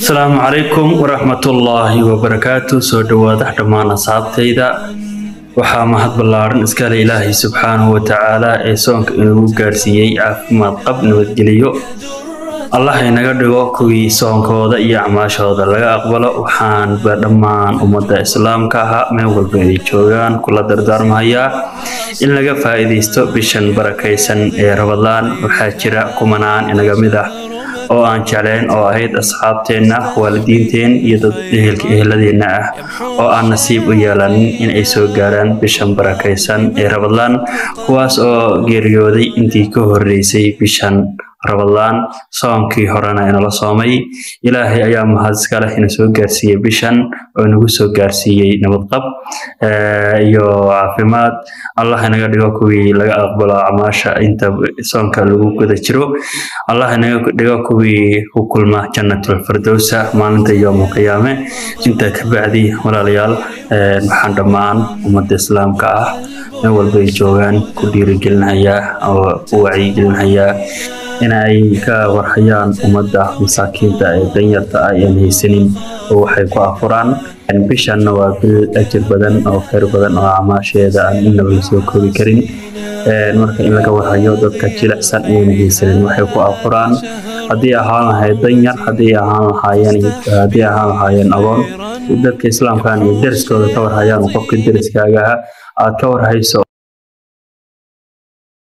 السلام عليكم ورحمة الله وبركاته. سودوا تحت معنا صابتيدا waxaa mahad ballaaran iska leh Ilaahay subhanahu wa ta'ala ee soonka inuu gaarsiiyay caafimaad qab nabadgeliyo. Allah inaga dhigo kuwii soonkooda iyo acmaashooda laga aqbalo. Waxaan dhammaan ummadda islaamka ah meel walba ay joogaan kula dardaarmayaa in laga faa'iideysto bishan barakaysan ee Ramadaan. Waxaa jira kumanaan inaga mid ah oo aan jecleen oo ahayd asxaabteena, waalidiinteen iyo dad ehelkeena ah oo aan nasiib u yeelanin in ay soo gaaraan bishan barakaysan ee Ramadaan, kuwaas oo geeriyooday intii ka horeysay bishan Ramadaan. Soonkii horena inala soomay. Ilaahay ayaa mahad iska leh in soo gaarsiiyay bishan oo nagu soo gaarsiiyay nabad qab iyo caafimaad. Allah inaga dhigo kuwii laga aqbalo acmaasha inta soonka lagu guda jiro. Allah inaga dhigo kuwii ku kulma jannatul firdaws maalinta yawmul qiyaame. Inta ka bacdi walaalayaal, waxaan dhammaan ummadda islaamka ah meel walba ay joogaan ku dhiirigelinayaa oo u wacyigelinayaa in ay ka warhayaan ummadda masaakiinta ee danyarta ah ee haysanin oo waxay ku afuraan. bishan waa bil ajir badan oo khayr badan oo acmaasheeda aan inaba soo koobi karin. marka in laga warhayo dadka jilicsan ee haysanin waxay ku afuraan, haddii ahaan lahayd danyar, haddii ahaan lahaayeen agoon. dadka islaamka ah ee deriskooda ka warhayaan qofka deriskaaga aad ka warhayso